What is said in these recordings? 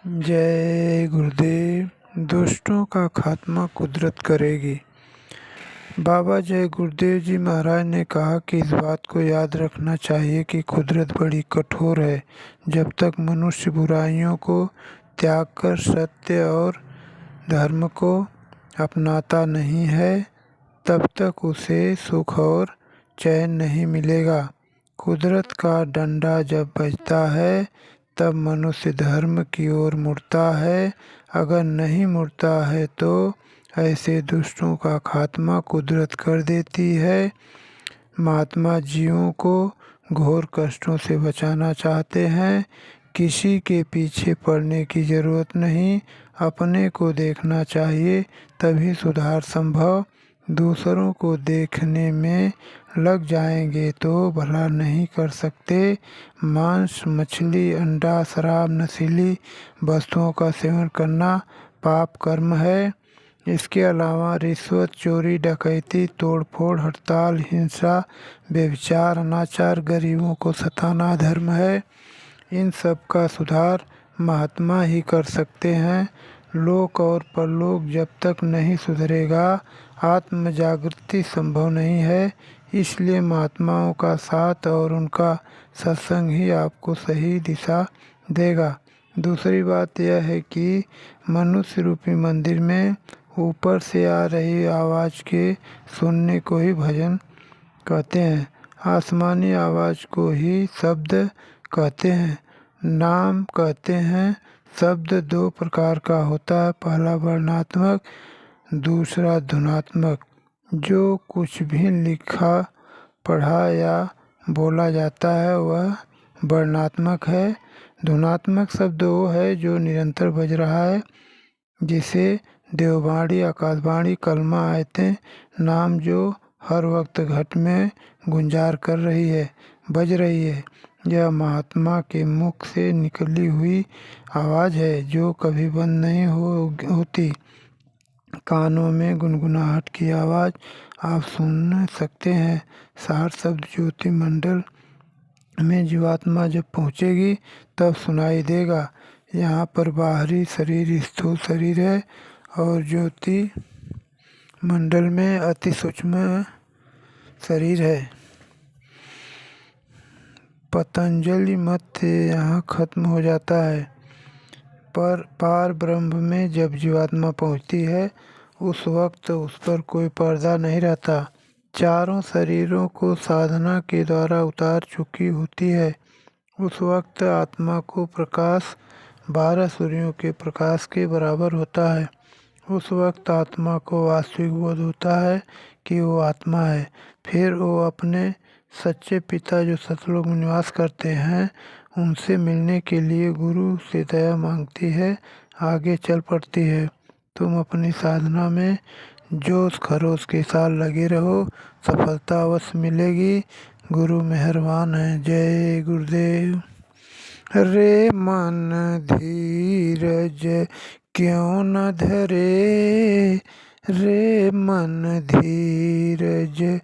जय गुरुदेव। दुष्टों का खात्मा कुदरत करेगी। बाबा जय गुरुदेव जी महाराज ने कहा कि इस बात को याद रखना चाहिए कि कुदरत बड़ी कठोर है। जब तक मनुष्य बुराइयों को त्याग कर सत्य और धर्म को अपनाता नहीं है, तब तक उसे सुख और चैन नहीं मिलेगा। कुदरत का डंडा जब बजता है तब मनुष्य धर्म की ओर मुड़ता है। अगर नहीं मुड़ता है तो ऐसे दुष्टों का खात्मा कुदरत कर देती है। महात्मा जीवों को घोर कष्टों से बचाना चाहते हैं। किसी के पीछे पड़ने की ज़रूरत नहीं, अपने को देखना चाहिए, तभी सुधार संभव। दूसरों को देखने में लग जाएंगे तो भला नहीं कर सकते। मांस, मछली, अंडा, शराब, नशीली वस्तुओं का सेवन करना पाप कर्म है। इसके अलावा रिश्वत, चोरी, डकैती, तोड़फोड़, हड़ताल, हिंसा, व्यभिचार, अनाचार, गरीबों को सताना धर्म है। इन सब का सुधार महात्मा ही कर सकते हैं। लोक और परलोक जब तक नहीं सुधरेगा, आत्म जागृति संभव नहीं है। इसलिए महात्माओं का साथ और उनका सत्संग ही आपको सही दिशा देगा। दूसरी बात यह है कि मनुष्य रूपी मंदिर में ऊपर से आ रही आवाज़ के सुनने को ही भजन कहते हैं। आसमानी आवाज़ को ही शब्द कहते हैं, नाम कहते हैं। शब्द दो प्रकार का होता है, पहला वर्णात्मक, दूसरा धुनात्मक। जो कुछ भी लिखा, पढ़ा या बोला जाता है वह वर्णात्मक है। धुनात्मक शब्द वो है जो निरंतर बज रहा है, जिसे देववाणी, आकाशवाणी, कलमा, आयतें, नाम जो हर वक्त घट में गुंजार कर रही है, बज रही है। यह महात्मा के मुख से निकली हुई आवाज़ है जो कभी बंद नहीं होती। कानों में गुनगुनाहट की आवाज़ आप सुन सकते हैं। सार शब्द ज्योति मंडल में जीवात्मा जब पहुँचेगी तब सुनाई देगा। यहाँ पर बाहरी शरीर स्थूल शरीर है और ज्योति मंडल में अति सूक्ष्म शरीर है। पतंजलि मत यहाँ खत्म हो जाता है, पर पार ब्रह्म में जब जीवात्मा पहुँचती है उस वक्त उस पर कोई पर्दा नहीं रहता। चारों शरीरों को साधना के द्वारा उतार चुकी होती है। उस वक्त आत्मा को प्रकाश 12 सूर्यों के प्रकाश के बराबर होता है। उस वक्त आत्मा को वास्तविक बोध होता है कि वो आत्मा है। फिर वो अपने सच्चे पिता जो सतलोक में निवास करते हैं उनसे मिलने के लिए गुरु से दया मांगती है, आगे चल पड़ती है। तुम अपनी साधना में जोश खरोश के साथ लगे रहो, सफलता अवश्य मिलेगी। गुरु मेहरबान है। जय गुरुदेव। रे मन धीरज क्यों न धरे, रे मन धीरज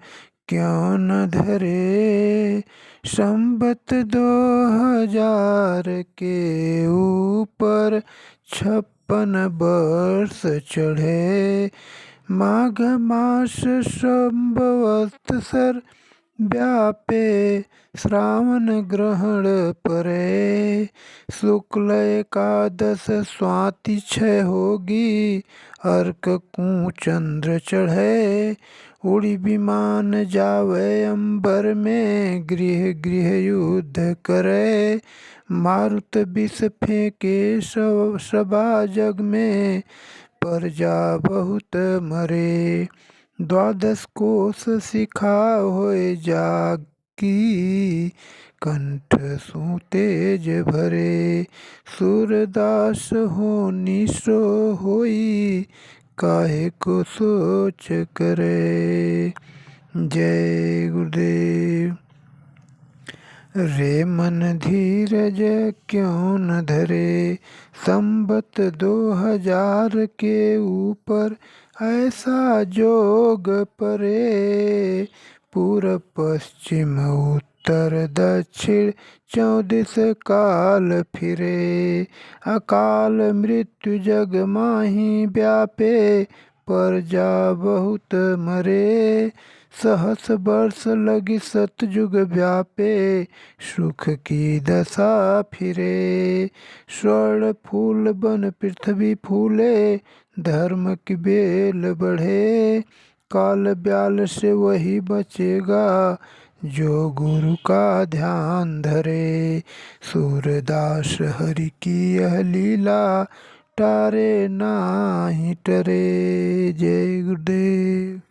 क्यों न धरे। संबत 2000 के ऊपर 56 वर्ष चढ़े। माघ मास संवत्सर व्यापे, श्रावण ग्रहण परे। शुक्ल एकादश स्वाति 6 होगी, अर्क को चंद्र चढ़े। उड़ी विमान जावे अंबर में, गृह गृह युद्ध करे। मारुत विष फेंके सभा जग में, प्रजा बहुत मरे। 12 कोस शिखा होए जागी, कंठ सु तेज भरे। सूरदास हो निशो होई, काहे को सोच करे। जय गुरुदेव। रे मन धीरज क्यों न धरे, संबत 2000 के ऊपर ऐसा जोग परे। पूर्व पश्चिम उत्तर दक्षिण 14 काल फिरे। अकाल मृत्यु जग माही व्यापे, प्रजा बहुत मरे। सहस वर्ष लगी सतयुग व्यापे, सुख की दशा फिरे। स्वर्ण फूल बन पृथ्वी फूले, धर्म की बेल बढ़े। काल ब्याल से वही बचेगा, जो गुरु का ध्यान धरे। सूरदास हरि की यह लीला, टारे नाही टरे। जय गुरुदेव।